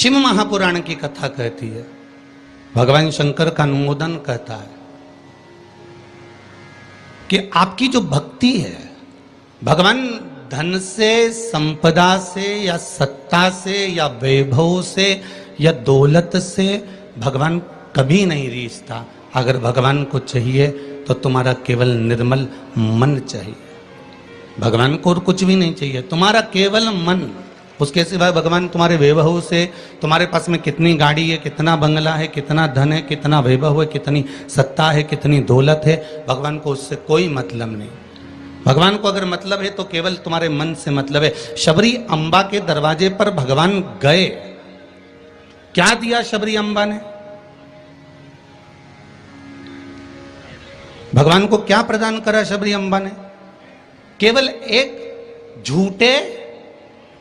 शिव महापुराण की कथा कहती है, भगवान शंकर का अनुमोदन कहता है कि आपकी जो भक्ति है, भगवान धन से, संपदा से या सत्ता से या वैभव से या दौलत से भगवान कभी नहीं रीझता। अगर भगवान को चाहिए तो तुम्हारा केवल निर्मल मन चाहिए, भगवान को और कुछ भी नहीं चाहिए, तुम्हारा केवल मन। उसके सिवाय भगवान तुम्हारे वैभव से, तुम्हारे पास में कितनी गाड़ी है, कितना बंगला है, कितना धन है, कितना वैभव है, कितनी सत्ता है, कितनी दौलत है, भगवान को उससे कोई मतलब नहीं। भगवान को अगर मतलब है तो केवल तुम्हारे मन से मतलब है। शबरी अम्बा के दरवाजे पर भगवान गए, क्या दिया शबरी अम्बा ने? भगवान को क्या प्रदान करा शबरी अम्बा ने? केवल एक झूठे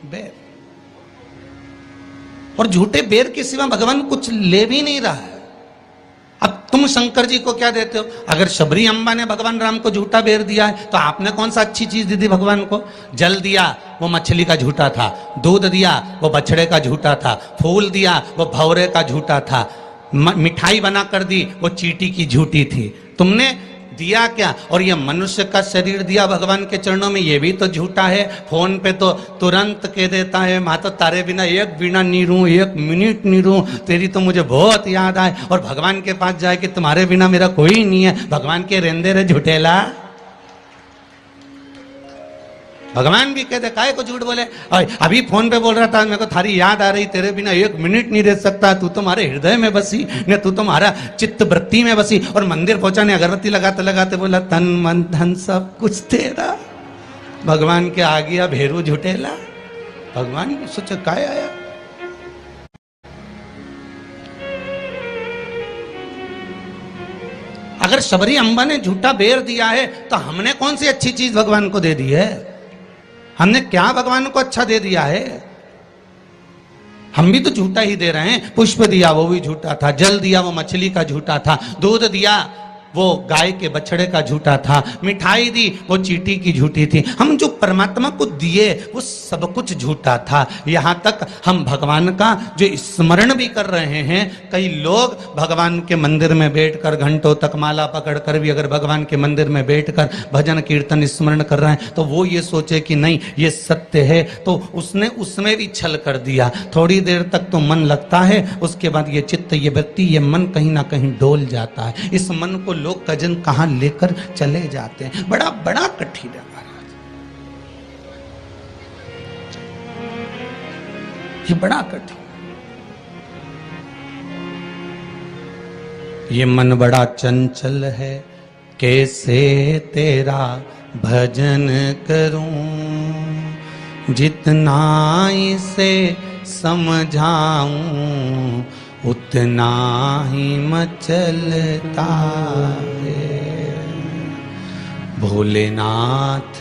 बेर। और झूठे बेर के सिवा भगवान कुछ ले भी नहीं रहा है। अब तुम शंकर जी को क्या देते हो? अगर शबरी अम्बा ने भगवान राम को झूठा बेर दिया है तो आपने कौन सा अच्छी चीज दी थी भगवान को? जल दिया, वो मछली का झूठा था। दूध दिया, वो बछड़े का झूठा था। फूल दिया, वो भौरे का झूठा था। मिठाई बना कर दी, वो चींटी की झूठी थी। तुमने दिया क्या? और ये मनुष्य का शरीर दिया भगवान के चरणों में, ये भी तो झूठा है। फोन पे तो तुरंत कह देता है, माँ तो तारे बिना एक बिना नहीं रहूं, एक मिनट नहीं रहूं, तेरी तो मुझे बहुत याद आए। और भगवान के पास जाए कि तुम्हारे बिना मेरा कोई नहीं है। भगवान के रेंदे रे झूठेला। भगवान भी कहते काहे को झूठ बोले? अभी फोन पे बोल रहा था, मेरे को थारी याद आ रही, तेरे बिना एक मिनट नहीं रह सकता, तू तुम्हारे हृदय में बसी ने, तू तुम्हारा चित्त वृत्ति में बसी। और मंदिर पहुंचा ने अगरबत्ती लगाते लगाते बोला, तन मन धन सब कुछ तेरा। भगवान के आ गया भेरू झूठेला। भगवान सोचे काय आया। अगर शबरी अम्बा ने झूठा बेर दिया है तो हमने कौन सी अच्छी चीज भगवान को दे दी है? हमने क्या भगवान को अच्छा दे दिया है? हम भी तो झूठा ही दे रहे हैं। पुष्प दिया, वो भी झूठा था। जल दिया, वो मछली का झूठा था। दूध दिया, वो गाय के बछड़े का झूठा था। मिठाई दी, वो चींटी की झूठी थी। हम जो परमात्मा को दिए वो सब कुछ झूठा था। यहां तक हम भगवान का जो स्मरण भी कर रहे हैं, कई लोग भगवान के मंदिर में बैठकर घंटों तक माला पकड़कर भी अगर भगवान के मंदिर में बैठकर भजन कीर्तन स्मरण कर रहे हैं तो वो ये सोचे कि नहीं ये सत्य है, तो उसने उसमें भी छल कर दिया। थोड़ी देर तक तो मन लगता है, उसके बाद ये चित्त, ये वृत्ति, ये मन कहीं ना कहीं डोल जाता है। इस मन को लोग कजन कहां लेकर चले जाते हैं। बड़ा बड़ा कठिन है महाराज, ये बड़ा कठिन। ये मन बड़ा चंचल है, कैसे तेरा भजन करूं, जितना इसे समझाऊं उतना ही मचलता है। भोलेनाथ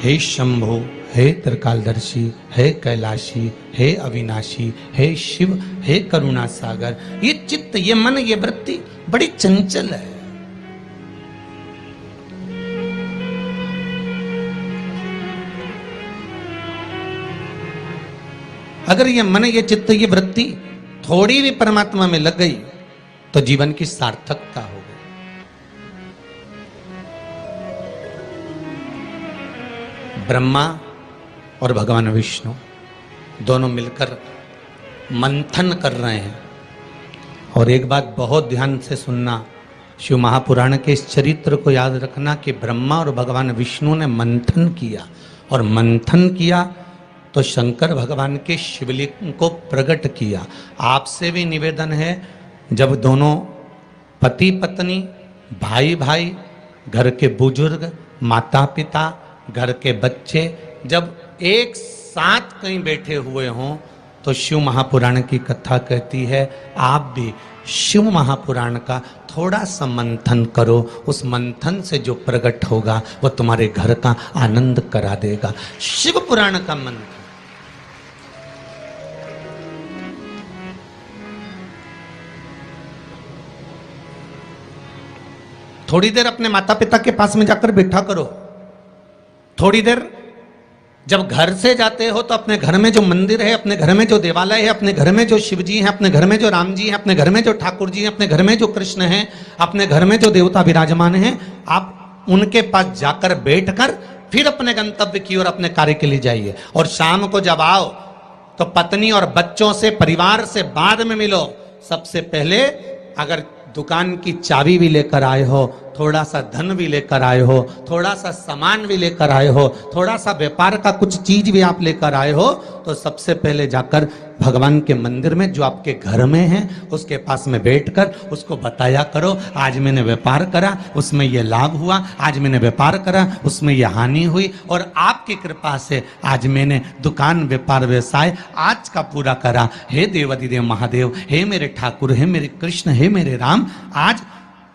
हे शंभो, हे त्रिकालदर्शी, हे कैलाशी, हे अविनाशी, हे शिव, हे करुणा सागर। ये चित्त, ये मन, ये वृत्ति बड़ी चंचल है। अगर ये मन, ये चित्त, ये वृत्ति थोड़ी भी परमात्मा में लग गई तो जीवन की सार्थकता हो गई। ब्रह्मा और भगवान विष्णु दोनों मिलकर मंथन कर रहे हैं। और एक बात बहुत ध्यान से सुनना, शिव महापुराण के इस चरित्र को याद रखना कि ब्रह्मा और भगवान विष्णु ने मंथन किया, और मंथन किया तो शंकर भगवान के शिवलिंग को प्रकट किया। आपसे भी निवेदन है, जब दोनों पति पत्नी, भाई भाई, घर के बुजुर्ग, माता पिता, घर के बच्चे जब एक साथ कहीं बैठे हुए हों तो शिव महापुराण की कथा कहती है आप भी शिव महापुराण का थोड़ा सा मंथन करो। उस मंथन से जो प्रकट होगा वो तुम्हारे घर का आनंद करा देगा। शिव पुराण का मंथन। थोड़ी देर अपने माता पिता के पास में जाकर बैठा करो, थोड़ी देर जब घर से जाते हो तो अपने घर में जो मंदिर है, अपने घर में जो देवालय है, अपने घर में जो शिव जी हैं, अपने घर में जो राम जी हैं, अपने घर में जो ठाकुर जी हैं, अपने घर में जो कृष्ण हैं, अपने घर में जो देवता विराजमान हैं, आप उनके पास जाकर बैठकर फिर अपने गंतव्य की ओर अपने कार्य के लिए जाइए। और शाम को जब आओ तो पत्नी और बच्चों से, परिवार से बाद में मिलो। सबसे पहले अगर दुकान की चाबी भी लेकर आए हो, थोड़ा सा धन भी लेकर आए हो, थोड़ा सा सामान भी लेकर आए हो, थोड़ा सा व्यापार का कुछ चीज भी आप लेकर आए हो, तो सबसे पहले जाकर भगवान के मंदिर में जो आपके घर में है उसके पास में बैठकर उसको बताया करो, आज मैंने व्यापार करा उसमें यह लाभ हुआ, आज मैंने व्यापार करा उसमें यह हानि हुई, और आपकी कृपा से आज मैंने दुकान, व्यापार, व्यवसाय आज का पूरा करा। हे देवाधिदेव महादेव, हे मेरे ठाकुर, हे मेरे कृष्ण, हे मेरे राम, आज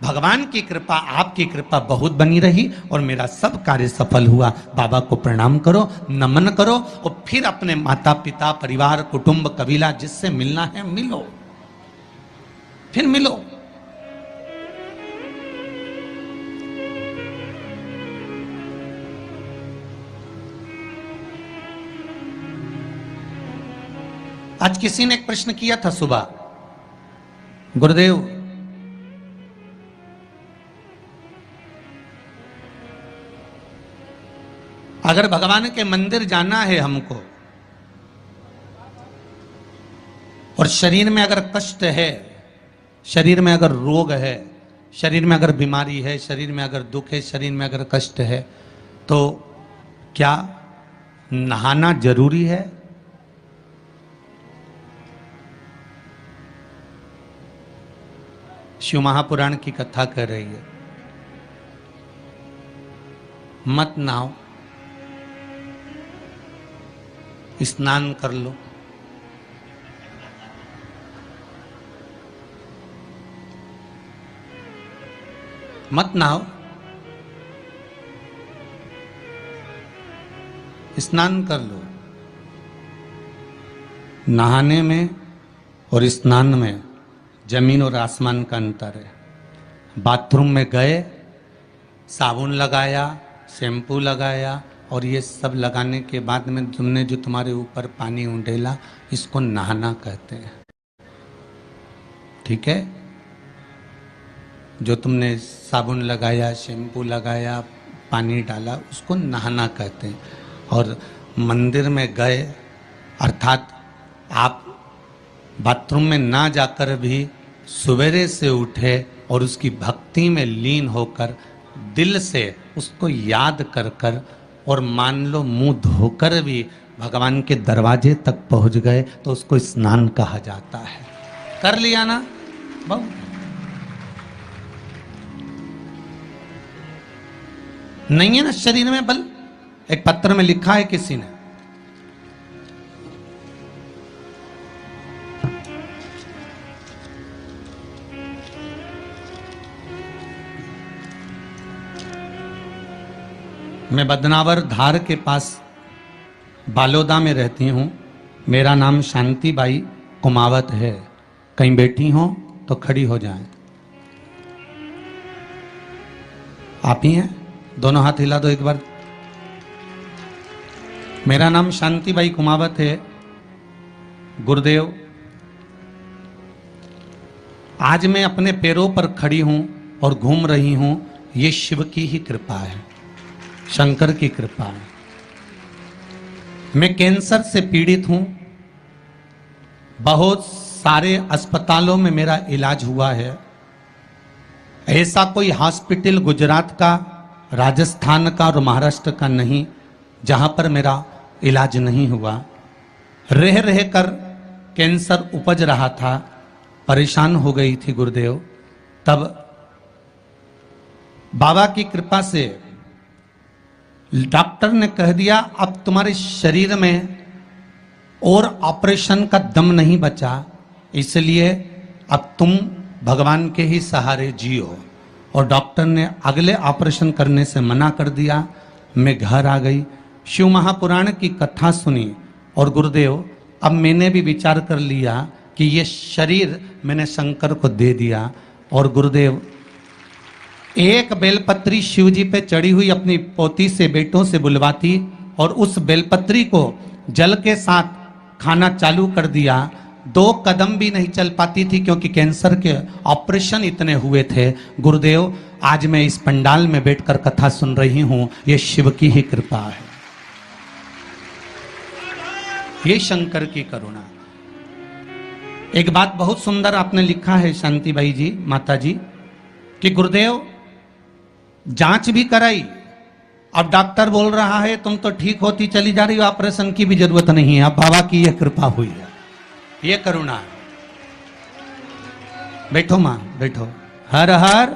भगवान की कृपा, आपकी कृपा बहुत बनी रही और मेरा सब कार्य सफल हुआ। बाबा को प्रणाम करो, नमन करो और फिर अपने माता पिता, परिवार, कुटुंब, कबीला जिससे मिलना है मिलो, फिर मिलो। आज किसी ने एक प्रश्न किया था सुबह, गुरुदेव अगर भगवान के मंदिर जाना है हमको और शरीर में अगर कष्ट है, शरीर में अगर रोग है, शरीर में अगर बीमारी है, शरीर में अगर दुख है, शरीर में अगर कष्ट है, तो क्या नहाना जरूरी है? शिव महापुराण की कथा कह रही है, मत नहाओ, स्नान कर लो। मत नहाओ, स्नान कर लो। नहाने में और स्नान में जमीन और आसमान का अंतर है। बाथरूम में गए, साबुन लगाया, शैम्पू लगाया और ये सब लगाने के बाद में तुमने जो तुम्हारे ऊपर पानी उंडेला, इसको नहाना कहते हैं। ठीक है? जो तुमने साबुन लगाया, शैम्पू लगाया, पानी डाला, उसको नहाना कहते हैं। और मंदिर में गए अर्थात आप बाथरूम में ना जाकर भी सवेरे से उठे और उसकी भक्ति में लीन होकर दिल से उसको याद कर कर और मान लो मुंह धोकर भी भगवान के दरवाजे तक पहुंच गए तो उसको स्नान कहा जाता है। कर लिया ना बहुत। नहीं है ना शरीर में बल? एक पत्र में लिखा है किसी ने, मैं बदनावर धार के पास बालोदा में रहती हूँ। मेरा नाम शांतिबाई कुमावत है। कहीं बैठी हो तो खड़ी हो जाएं। आप ही हैं? दोनों हाथ हिला दो एक बार। मेरा नाम शांतिबाई कुमावत है। गुरुदेव, आज मैं अपने पैरों पर खड़ी हूं और घूम रही हूं, ये शिव की ही कृपा है, शंकर की कृपा है। मैं कैंसर से पीड़ित हूं। बहुत सारे अस्पतालों में मेरा इलाज हुआ है। ऐसा कोई हॉस्पिटल गुजरात का, राजस्थान का और महाराष्ट्र का नहीं जहां पर मेरा इलाज नहीं हुआ। रह रह कर कैंसर उपज रहा था, परेशान हो गई थी गुरुदेव। तब बाबा की कृपा से डॉक्टर ने कह दिया अब तुम्हारे शरीर में और ऑपरेशन का दम नहीं बचा, इसलिए अब तुम भगवान के ही सहारे जियो। और डॉक्टर ने अगले ऑपरेशन करने से मना कर दिया। मैं घर आ गई, शिव महापुराण की कथा सुनी और गुरुदेव अब मैंने भी विचार कर लिया कि ये शरीर मैंने शंकर को दे दिया। और गुरुदेव एक बेलपत्री शिव जी पे चढ़ी हुई अपनी पोती से, बेटों से बुलवाती और उस बेलपत्री को जल के साथ खाना चालू कर दिया, 2 कदम भी नहीं चल पाती थी क्योंकि कैंसर के ऑपरेशन इतने हुए थे। गुरुदेव, आज मैं इस पंडाल में बैठकर कथा सुन रही हूं, ये शिव की ही कृपा है, ये शंकर की करुणा। एक बात बहुत सुंदर आपने लिखा है शांतिबाई जी, माता जी, कि गुरुदेव जांच भी कराई, अब डॉक्टर बोल रहा है तुम तो ठीक होती चली जा रही हो, ऑपरेशन की भी जरूरत नहीं है। अब बाबा की यह कृपा हुई है, ये करुणा है। बैठो मां, बैठो। हर हर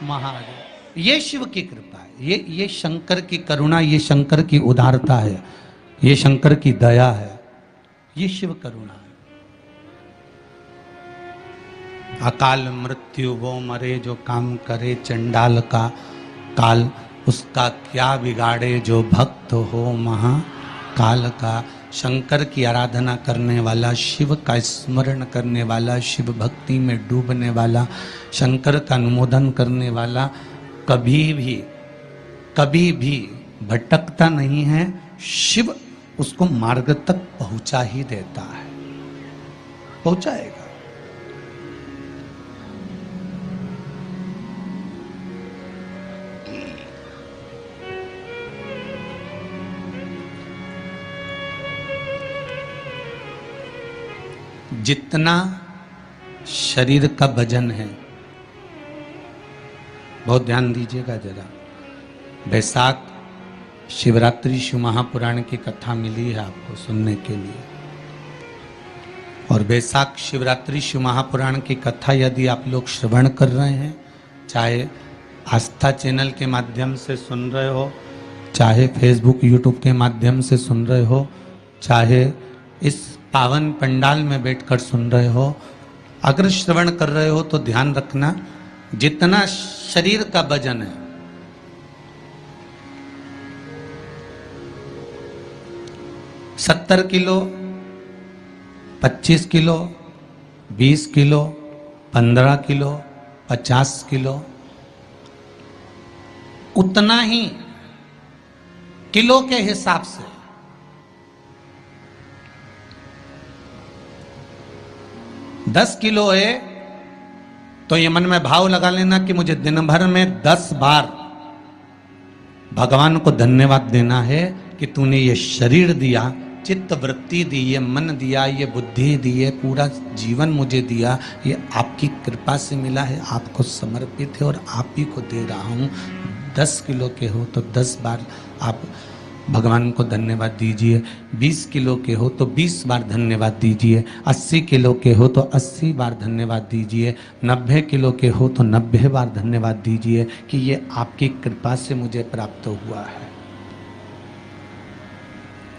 महादेव। ये शिव की कृपा है, ये शंकर की करुणा, ये शंकर की उदारता है, ये शंकर की दया है, ये शिव करुणा है। अकाल मृत्यु वो मरे जो काम करे चंडाल का काल, उसका क्या बिगाड़े जो भक्त हो महाकाल का। शंकर की आराधना करने वाला, शिव का स्मरण करने वाला, शिव भक्ति में डूबने वाला, शंकर का अनुमोदन करने वाला कभी भी भटकता नहीं है। शिव उसको मार्ग तक पहुंचा ही देता है, पहुंचाएगा। जितना शरीर का वजन है, बहुत ध्यान दीजिएगा जरा। बैसाख शिवरात्रि शिव महापुराण की कथा मिली है आपको सुनने के लिए, और बैसाख शिवरात्रि शिव महापुराण की कथा यदि आप लोग श्रवण कर रहे हैं, चाहे आस्था चैनल के माध्यम से सुन रहे हो, चाहे फेसबुक यूट्यूब के माध्यम से सुन रहे हो, चाहे इस पावन पंडाल में बैठकर सुन रहे हो, अगर श्रवण कर रहे हो तो ध्यान रखना, जितना शरीर का वजन है, सत्तर kilo, 25 kilo, 20 kilo, 15 kilo, 50 kilo, उतना ही किलो के हिसाब से 10 किलो है तो ये मन में भाव लगा लेना कि मुझे दिन भर में 10 बार भगवान को धन्यवाद देना है कि तूने ये शरीर दिया, चित्त वृत्ति दी, ये मन दिया, ये बुद्धि दी, ये पूरा जीवन मुझे दिया, ये आपकी कृपा से मिला है, आपको समर्पित है और आप ही को दे रहा हूँ। 10 किलो के हो तो 10 बार आप भगवान को धन्यवाद दीजिए, 20 किलो के हो तो 20 बार धन्यवाद दीजिए, 80 किलो के हो तो 80 बार धन्यवाद दीजिए, 90 किलो के हो तो 90 बार धन्यवाद दीजिए कि ये आपकी कृपा से मुझे प्राप्त हुआ है,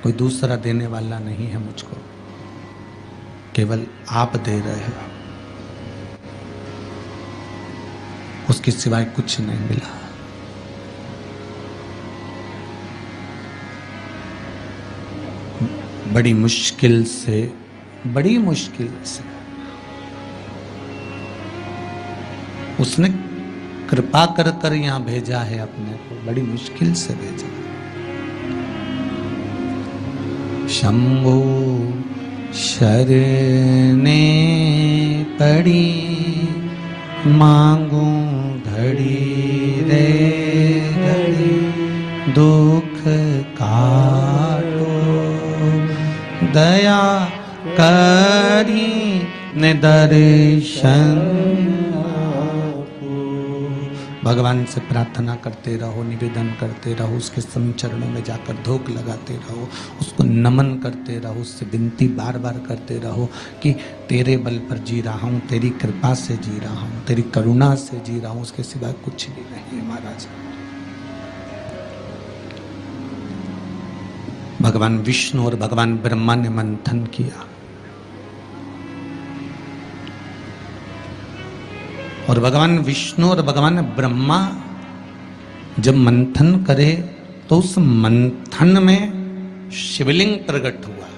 कोई दूसरा देने वाला नहीं है मुझको, केवल आप दे रहे हो, उसके सिवाय कुछ नहीं मिला। बड़ी मुश्किल से उसने कृपा कर कर यहां भेजा है अपने को, बड़ी मुश्किल से भेजा। शंभो शरणे पड़ी मांगू घड़ी रे घड़ी, दुख काटो दया करी ने दर्शन। भगवान से प्रार्थना करते रहो, निवेदन करते रहो, उसके सम चरणों में जाकर धूप लगाते रहो, उसको नमन करते रहो, उससे विनती बार बार करते रहो कि तेरे बल पर जी रहा हूँ, तेरी कृपा से जी रहा हूँ, तेरी करुणा से जी रहा हूँ, उसके सिवाय कुछ भी नहीं है महाराज। भगवान विष्णु और भगवान ब्रह्मा ने मंथन किया और भगवान विष्णु और भगवान ब्रह्मा जब मंथन करे तो उस मंथन में शिवलिंग प्रकट हुआ।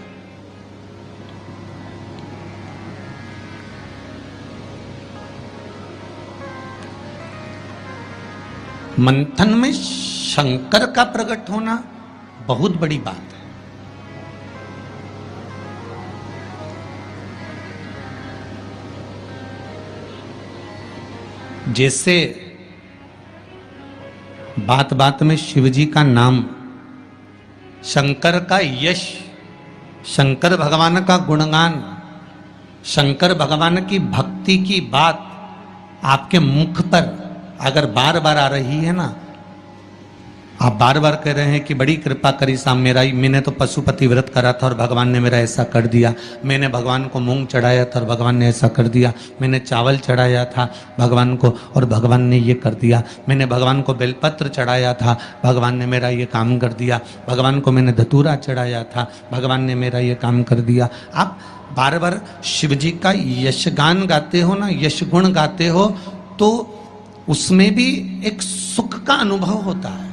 मंथन में शंकर का प्रकट होना बहुत बड़ी बात है। जैसे बात बात में शिवजी का नाम, शंकर का यश, शंकर भगवान का गुणगान, शंकर भगवान की भक्ति की बात आपके मुख पर अगर बार बार आ रही है ना, आप बार बार कह रहे हैं कि बड़ी कृपा करी साहब मेरा, मैंने तो पशुपति व्रत करा था और भगवान ने मेरा ऐसा कर दिया, मैंने भगवान को मूंग चढ़ाया था और भगवान ने ऐसा कर दिया, मैंने चावल चढ़ाया था भगवान को और भगवान ने ये कर दिया, मैंने भगवान को बेलपत्र चढ़ाया था भगवान ने मेरा ये काम कर दिया, भगवान को मैंने धतूरा चढ़ाया था भगवान ने मेरा ये काम कर दिया। आप बार बार शिव जी का यशगान गाते हो ना, यश गुण गाते हो, तो उसमें भी एक सुख का अनुभव होता है।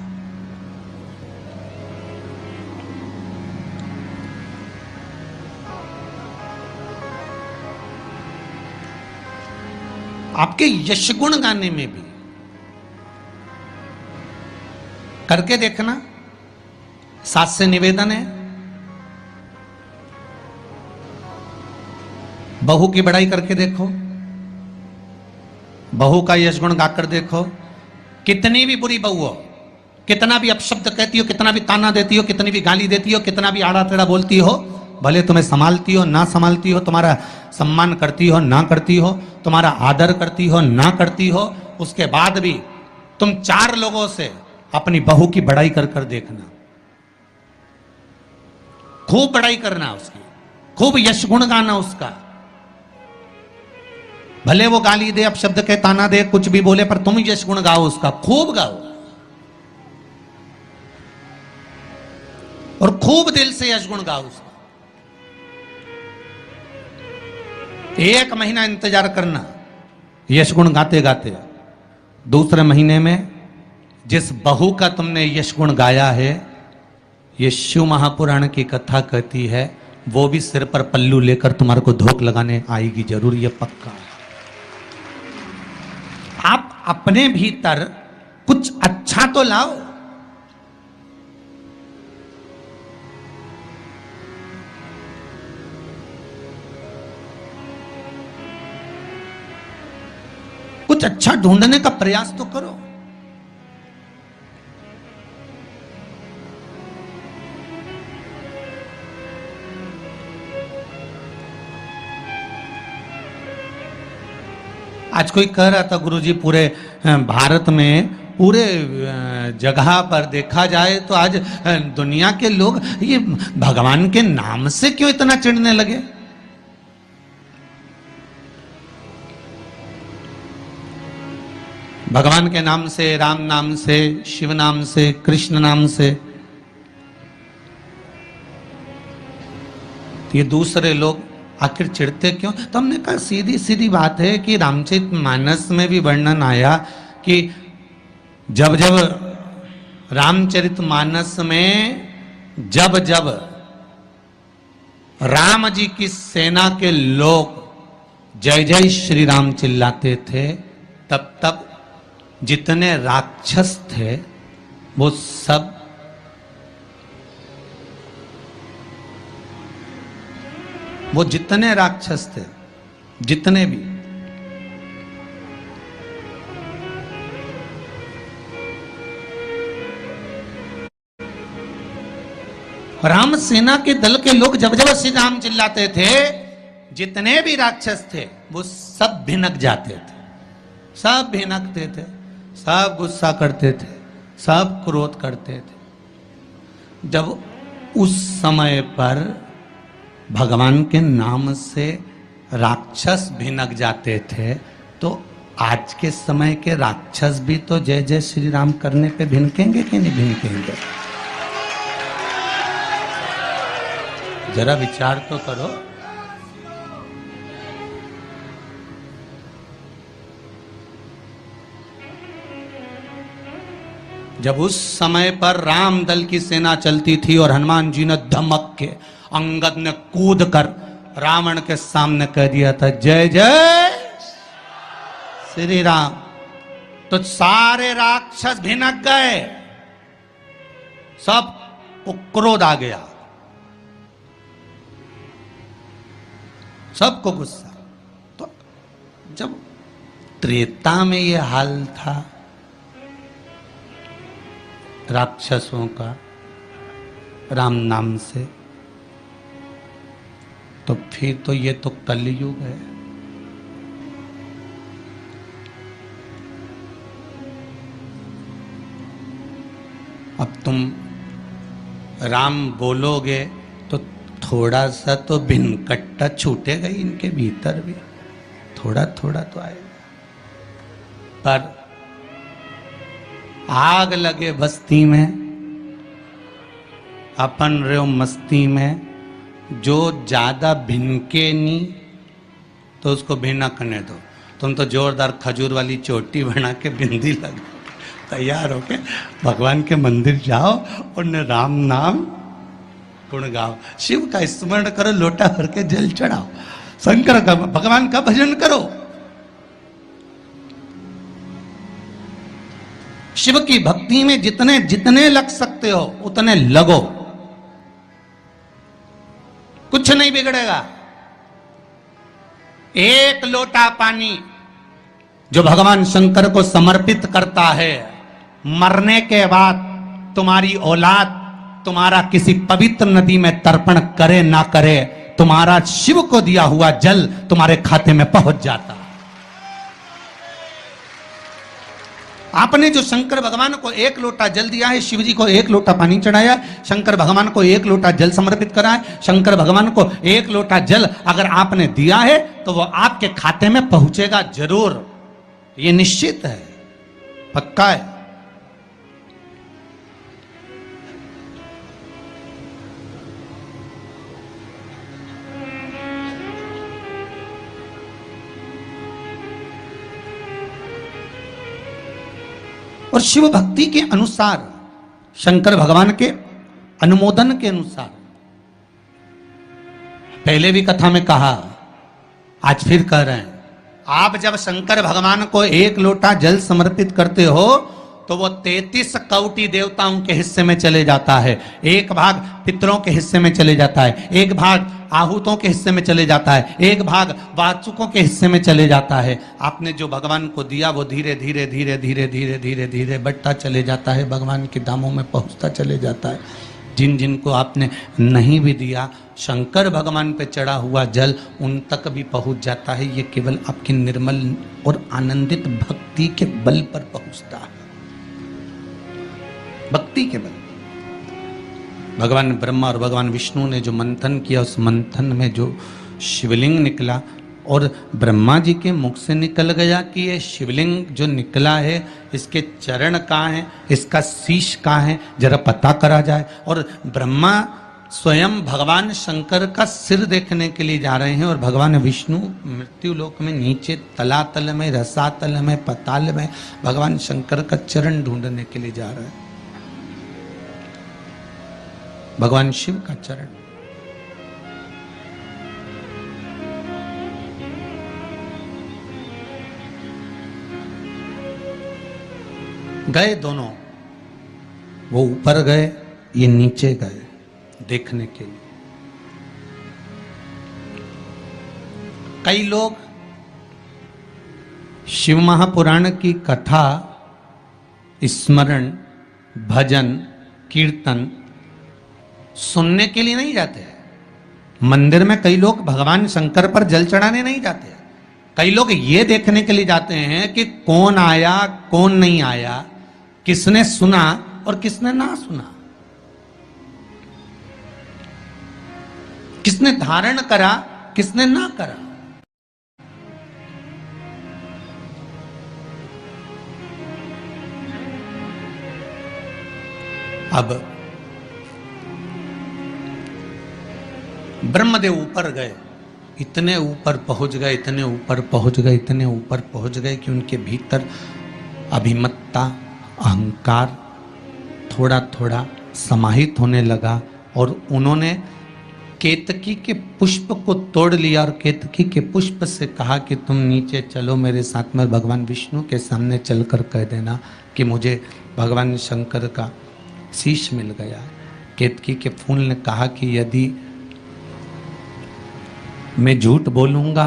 आपके यश गुण गाने में भी करके देखना। साथ से निवेदन है, बहू की बड़ाई करके देखो, बहू का यश गुण गाकर देखो। कितनी भी बुरी बहू हो, कितना भी अपशब्द कहती हो, कितना भी ताना देती हो, कितनी भी गाली देती हो, कितना भी आड़ा टेढ़ा बोलती हो, भले तुम्हें संभालती हो ना संभालती हो, तुम्हारा सम्मान करती हो ना करती हो, तुम्हारा आदर करती हो ना करती हो, उसके बाद भी तुम 4 लोगों से अपनी बहू की बड़ाई कर कर देखना, खूब बड़ाई करना उसकी, खूब यश गुण गाना उसका। भले वो गाली दे, अपशब्द के ताना दे, कुछ भी बोले, पर तुम यश गुण गाओ उसका, खूब गाओ और खूब दिल से यश गुण गाओ उसका। 1 महीना इंतजार करना यश गुण गाते गाते। दूसरे महीने में जिस बहू का तुमने यश गुण गाया है, ये शिव महापुराण की कथा कहती है, वो भी सिर पर पल्लू लेकर तुम्हारे को धोख लगाने आएगी जरूर, ये पक्का है। आप अपने भीतर कुछ अच्छा तो लाओ। कुछ अच्छा ढूंढने का प्रयास तो करो। आज कोई कह रहा था गुरुजी, पूरे भारत में पूरे जगह पर देखा जाए तो आज दुनिया के लोग ये भगवान के नाम से क्यों इतना चिढ़ने लगे। भगवान के नाम से, राम नाम से, शिव नाम से, कृष्ण नाम से, ये दूसरे लोग आखिर चिढ़ते क्यों? तो हमने कहा सीधी सीधी बात है कि रामचरितमानस में भी वर्णन आया कि जब जब रामचरितमानस में जब जब राम जी की सेना के लोग जय जय श्री राम चिल्लाते थे, तब तब जितने राक्षस थे वो सब जितने राक्षस थे, जितने भी, राम सेना के दल के लोग जब जब श्री राम चिल्लाते थे, जितने भी राक्षस थे वो सब भिनक जाते थे, सब भिनकते थे, सब गुस्सा करते थे, सब क्रोध करते थे। जब उस समय पर भगवान के नाम से राक्षस भिनक जाते थे, तो आज के समय के राक्षस भी तो जय जय श्री राम करने पे भिनकेंगे कि नहीं भिनकेंगे? जरा विचार तो करो। जब उस समय पर राम दल की सेना चलती थी और हनुमान जी ने धमक के, अंगद ने कूद कर रावण के सामने कह दिया था जय जय श्री राम, तो सारे राक्षस भिनक गए, सब को क्रोध आ गया, सबको गुस्सा। तो जब त्रेता में ये हाल था राक्षसों का राम नाम से, तो फिर तो ये तो कलयुग है। अब तुम राम बोलोगे तो थोड़ा सा तो भिनकट्टा छूटेगा ही इनके भीतर भी, थोड़ा थोड़ा तो आएगा। पर आग लगे बस्ती में, अपन रहो मस्ती में, जो ज्यादा भिनके नहीं तो उसको भिनकने दो। तुम तो जोरदार खजूर वाली चोटी बना के बिंदी लगा तैयार होके भगवान के मंदिर जाओ और न राम नाम गुण गाओ, शिव का स्मरण करो, लोटा भर के जल चढ़ाओ, शंकर का भगवान का भजन करो। शिव की भक्ति में जितने जितने लग सकते हो उतने लगो, कुछ नहीं बिगड़ेगा। एक लोटा पानी जो भगवान शंकर को समर्पित करता है, मरने के बाद तुम्हारी औलाद तुम्हारा किसी पवित्र नदी में तर्पण करे ना करे, तुम्हारा शिव को दिया हुआ जल तुम्हारे खाते में पहुंच जाता। आपने जो शंकर भगवान को एक लोटा जल दिया है, शिव जी को एक लोटा पानी चढ़ाया, शंकर भगवान को एक लोटा जल समर्पित करा है, शंकर भगवान को एक लोटा जल अगर आपने दिया है तो वो आपके खाते में पहुंचेगा जरूर, ये निश्चित है, पक्का है। और शिव भक्ति के अनुसार, शंकर भगवान के अनुमोदन के अनुसार, पहले भी कथा में कहा, आज फिर कह रहे हैं, आप जब शंकर भगवान को एक लोटा जल समर्पित करते हो तो वो 33 कौटि देवताओं के हिस्से में चले जाता है, एक भाग पितरों के हिस्से में चले जाता है, एक भाग आहूतों के हिस्से में चले जाता है, एक भाग वाचुकों के हिस्से में चले जाता है। आपने जो भगवान को दिया वो धीरे धीरे धीरे धीरे धीरे धीरे धीरे बढ़ता चले जाता है, भगवान के धामों में पहुंचता चले जाता है। जिन जिन को आपने नहीं भी दिया, शंकर भगवान पे चढ़ा हुआ जल उन तक भी पहुंच जाता है। ये केवल आपकी निर्मल और आनंदित भक्ति के बल पर पहुंचता है, भक्ति के बल। भगवान ब्रह्मा और भगवान विष्णु ने जो मंथन किया, उस मंथन में जो शिवलिंग निकला और ब्रह्मा जी के मुख से निकल गया कि ये शिवलिंग जो निकला है इसके चरण कहाँ हैं, इसका शीश कहाँ है, जरा पता करा जाए। और ब्रह्मा स्वयं भगवान शंकर का सिर देखने के लिए जा रहे हैं और भगवान विष्णु मृत्यु लोक में नीचे तलातल में, रसातल में, पताल में भगवान शंकर का चरण ढूंढने के लिए जा रहे हैं, भगवान शिव का चरण। गए दोनों, वो ऊपर गए, ये नीचे गए देखने के लिए। कई लोग शिव महापुराण की कथा, स्मरण, भजन, कीर्तन सुनने के लिए नहीं जाते हैं। मंदिर में कई लोग भगवान शंकर पर जल चढ़ाने नहीं जाते हैं। कई लोग ये देखने के लिए जाते हैं कि कौन आया कौन नहीं आया, किसने सुना और किसने ना सुना, किसने धारण करा किसने ना करा। अब ब्रह्मदेव ऊपर गए, इतने ऊपर पहुंच गए, इतने ऊपर पहुंच गए, इतने ऊपर पहुंच गए कि उनके भीतर अभिमत्ता, अहंकार थोड़ा थोड़ा समाहित होने लगा और उन्होंने केतकी के पुष्प को तोड़ लिया और केतकी के पुष्प से कहा कि तुम नीचे चलो मेरे साथ में, भगवान विष्णु के सामने चलकर कह देना कि मुझे भगवान शंकर का शीश मिल गया। केतकी के फूल ने कहा कि यदि मैं झूठ बोलूंगा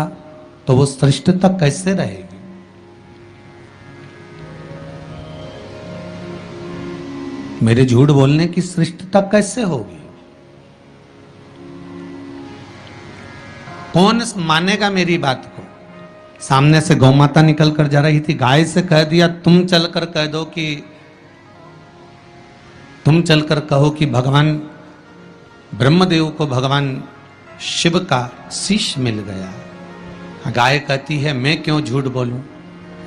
तो वो श्रेष्ठता कैसे रहेगी? मेरे झूठ बोलने की श्रेष्ठता कैसे होगी? कौन मानेगा मेरी बात को? सामने से गौ माता निकल कर जा रही थी, गाय से कह दिया तुम चलकर कह दो कि तुम चलकर कहो कि भगवान ब्रह्मदेव को भगवान शिव का शीश मिल गया। गाय कहती है मैं क्यों झूठ बोलूं?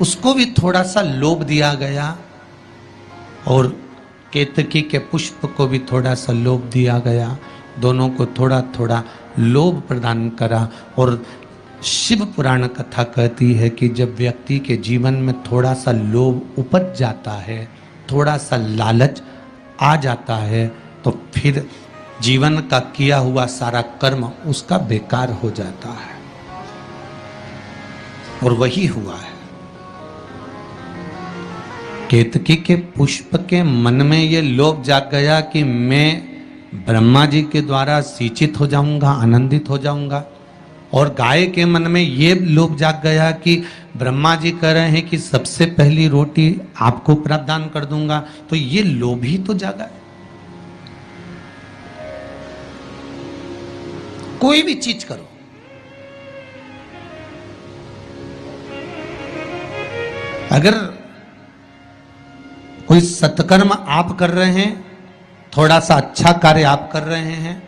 उसको भी थोड़ा सा लोभ दिया गया और केतकी के पुष्प को भी थोड़ा सा लोभ दिया गया। दोनों को थोड़ा थोड़ा लोभ प्रदान करा। और शिव पुराण कथा कहती है कि जब व्यक्ति के जीवन में थोड़ा सा लोभ उपज जाता है, थोड़ा सा लालच आ जाता है, तो फिर जीवन का किया हुआ सारा कर्म उसका बेकार हो जाता है। और वही हुआ है। केतकी के पुष्प के मन में ये लोभ जाग गया कि मैं ब्रह्मा जी के द्वारा सिंचित हो जाऊंगा, आनंदित हो जाऊंगा। और गाय के मन में ये लोभ जाग गया कि ब्रह्मा जी कह रहे हैं कि सबसे पहली रोटी आपको प्रदान कर दूंगा, तो ये लोभ ही तो जागा। कोई भी चीज करो, अगर कोई सत्कर्म आप कर रहे हैं, थोड़ा सा अच्छा कार्य आप कर रहे हैं,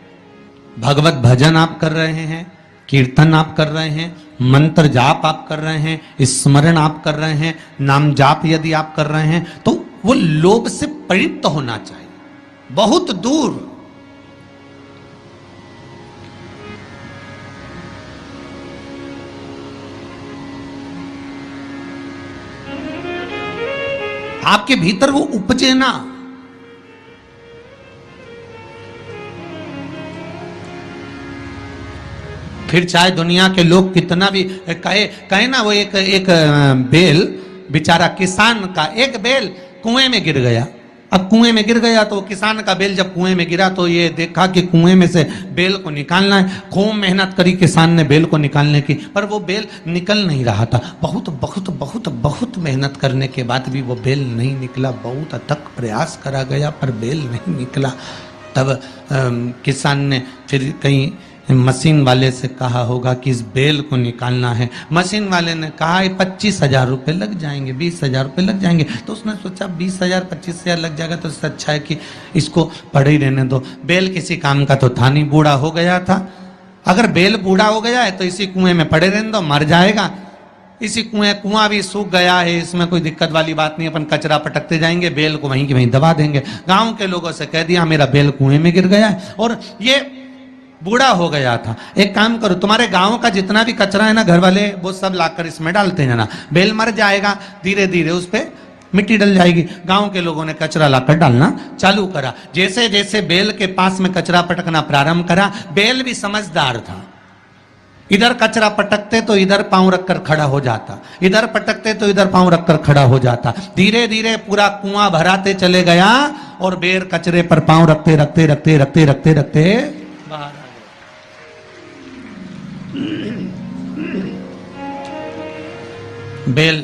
भगवत भजन आप कर रहे हैं, कीर्तन आप कर रहे हैं, मंत्र जाप आप कर रहे हैं, स्मरण आप कर रहे हैं, नाम जाप यदि आप कर रहे हैं, तो वो लोभ से परिप्त होना चाहिए, बहुत दूर। आपके भीतर वो उपजे ना। फिर चाहे दुनिया के लोग कितना भी कहे ना, वो एक बेल बेचारा किसान का एक बेल कुएं में गिर गया। अब कुएं में गिर गया तो किसान का बेल जब कुएं में गिरा तो ये देखा कि कुएं में से बेल को निकालना है। खूब मेहनत करी किसान ने बेल को निकालने की, पर वो बेल निकल नहीं रहा था। बहुत बहुत बहुत बहुत मेहनत करने के बाद भी वो बेल नहीं निकला। बहुत अथक प्रयास करा गया पर बेल नहीं निकला। तब किसान ने फिर कहीं मशीन वाले से कहा होगा कि इस बेल को निकालना है। मशीन वाले ने कहा 25,000 रुपये लग जाएंगे, 20,000 रुपये लग जाएंगे। तो उसने सोचा 20,000 25,000 लग जाएगा तो इससे अच्छा है कि इसको पड़े ही रहने दो। बेल किसी काम का तो था नहीं, बूढ़ा हो गया था। अगर बेल बूढ़ा हो गया है तो इसी कुएं में पड़े रहने दो, मर जाएगा। इसी कुआं भी सूख गया है, इसमें कोई दिक्कत वाली बात नहीं, अपन कचरा पटकते जाएंगे, बेल को वहीं की वहीं दबा देंगे। गाँव के लोगों से कह दिया मेरा बेल कुएं में गिर गया है और ये बूढ़ा हो गया था। एक काम करो, तुम्हारे गांव का जितना भी कचरा है ना, घर वाले वो सब लाकर इसमें डालते हैं ना, बेल मर जाएगा, धीरे धीरे उस पे मिट्टी डल जाएगी। गांव के लोगों ने कचरा लाकर डालना चालू करा। जैसे जैसे बेल के पास में कचरा पटकना प्रारंभ करा, बेल भी समझदार था। इधर कचरा पटकते तो इधर पांव रखकर खड़ा हो जाता, इधर पटकते तो इधर पांव रखकर खड़ा हो जाता। धीरे धीरे पूरा कुआं भराते चले गया और बेल कचरे पर पांव रखते रखते रखते रखते रखते रखते बाहर। बेल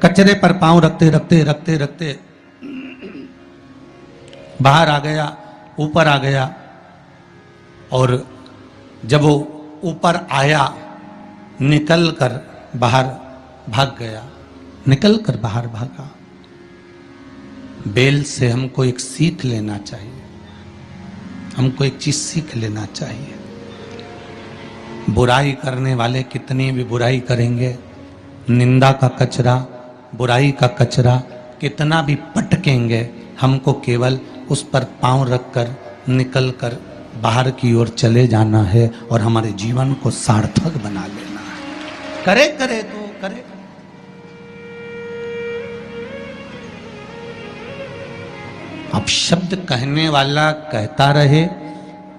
कचरे पर पांव रखते रखते रखते रखते बाहर आ गया, ऊपर आ गया। और जब वो ऊपर आया, निकल कर बाहर भाग गया, निकल कर बाहर भागा। बेल से हमको एक सीख लेना चाहिए, हमको एक चीज सीख लेना चाहिए। बुराई करने वाले कितनी भी बुराई करेंगे, निंदा का कचरा, बुराई का कचरा कितना भी पटकेंगे, हमको केवल उस पर पांव रखकर निकल कर बाहर की ओर चले जाना है और हमारे जीवन को सार्थक बना लेना है। करे करे तो करे। अब शब्द कहने वाला कहता रहे,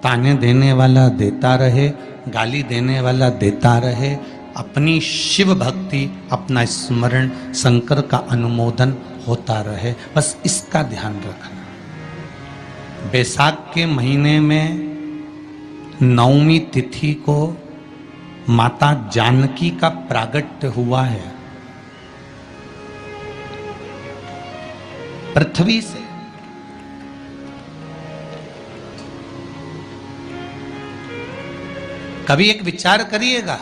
ताने देने वाला देता रहे, गाली देने वाला देता रहे। अपनी शिव भक्ति, अपना स्मरण, शंकर का अनुमोदन होता रहे, बस इसका ध्यान रखना। बैसाख के महीने में नवमी तिथि को माता जानकी का प्रागट्य हुआ है पृथ्वी से। कभी एक विचार करिएगा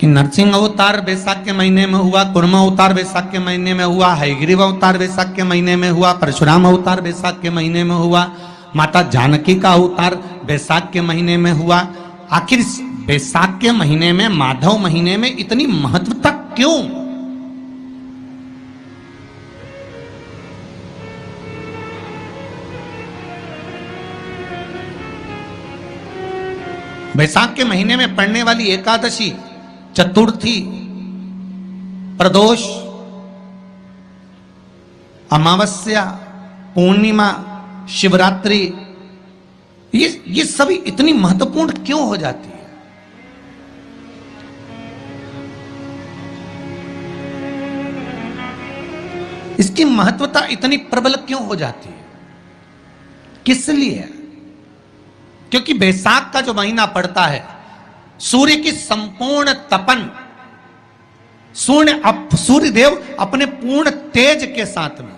कि नरसिंह अवतार बैसाख के महीने में हुआ, कुर्म अवतार बैसाख के महीने में हुआ, हयग्रीव अवतार बैसाख के महीने में हुआ, परशुराम अवतार बैसाख के महीने में हुआ, माता जानकी का अवतार बैसाख के महीने में हुआ। आखिर बैसाख के महीने में, माधव महीने में इतनी महत्वता क्यों? बैसाख के महीने में पड़ने वाली एकादशी, चतुर्थी, प्रदोष, अमावस्या, पूर्णिमा, शिवरात्रि, ये सभी इतनी महत्वपूर्ण क्यों हो जाती है? इसकी महत्वता इतनी प्रबल क्यों हो जाती है? किस लिए? क्योंकि बैसाख का जो महीना पड़ता है, सूर्य की संपूर्ण तपन, सूर्य देव अपने पूर्ण तेज के साथ में,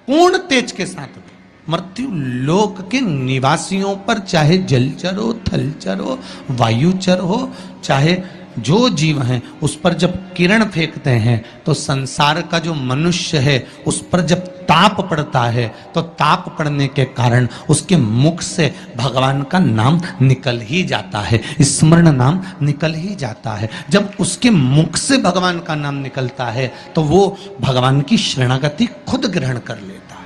पूर्ण तेज के साथ में मृत्यु लोक के निवासियों पर, चाहे जलचर हो, थलचर हो, वायुचर हो, चाहे जो जीव हैं, उस पर जब किरण फेंकते हैं तो संसार का जो मनुष्य है उस पर जब ताप पड़ता है तो ताप पड़ने के कारण उसके मुख से भगवान का नाम निकल ही जाता है, स्मरण नाम निकल ही जाता है। जब उसके मुख से भगवान का नाम निकलता है तो वो भगवान की शरणागति खुद ग्रहण कर लेता है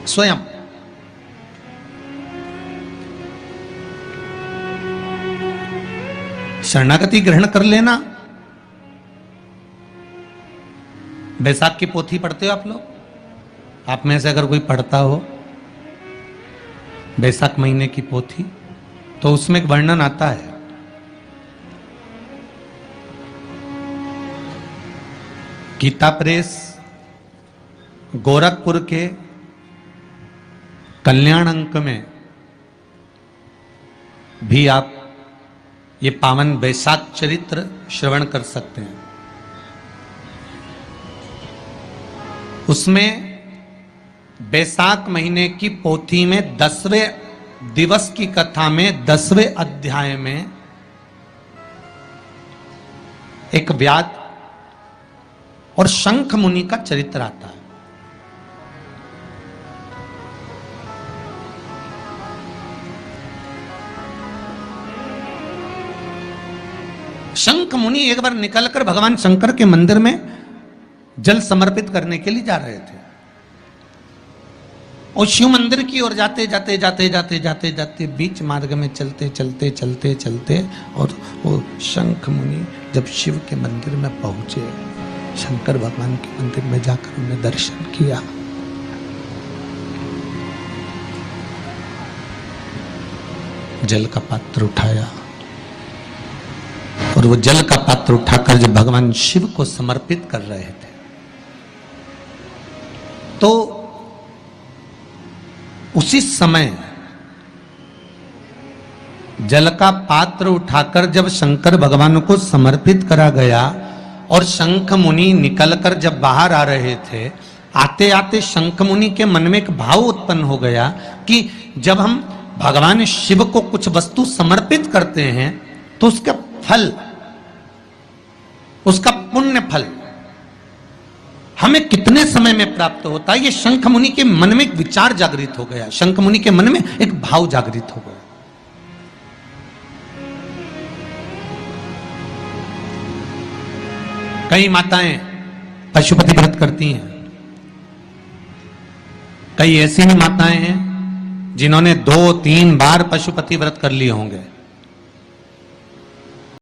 स्वयं। शरणागति ग्रहण कर लेना। बैसाख की पोथी पढ़ते हो आप लोग? आप में से अगर कोई पढ़ता हो बैसाख महीने की पोथी, तो उसमें एक वर्णन आता है गीता प्रेस गोरखपुर के कल्याण अंक में भी आप ये पावन बैसाख चरित्र श्रवण कर सकते हैं। उसमें बैसाख महीने की पोथी में 10वें दिवस की कथा में 10वें अध्याय में एक व्याध और शंख मुनि का चरित्र आता है। शंख मुनि एक बार निकलकर भगवान शंकर के मंदिर में जल समर्पित करने के लिए जा रहे थे और शिव मंदिर की ओर जाते जाते जाते जाते जाते जाते बीच मार्ग में चलते चलते चलते चलते और वो शंख मुनि जब शिव के मंदिर में पहुंचे, शंकर भगवान के मंदिर में जाकर उन्हें दर्शन किया, जल का पात्र उठाया और वो जल का पात्र उठाकर जब भगवान शिव को समर्पित कर रहे थे तो उसी समय जल का पात्र उठाकर जब शंकर भगवान को समर्पित करा गया और शंख मुनि निकलकर जब बाहर आ रहे थे, आते आते शंख मुनि के मन में एक भाव उत्पन्न हो गया कि जब हम भगवान शिव को कुछ वस्तु समर्पित करते हैं तो उसका फल, उसका पुण्य फल हमें कितने समय में प्राप्त होता है। ये शंख मुनि के मन में एक विचार जागृत हो गया, शंख मुनि के मन में एक भाव जागृत हो गया। कई माताएं पशुपति व्रत करती हैं, कई ऐसी भी माताएं हैं जिन्होंने 2-3 बार पशुपति व्रत कर लिए होंगे।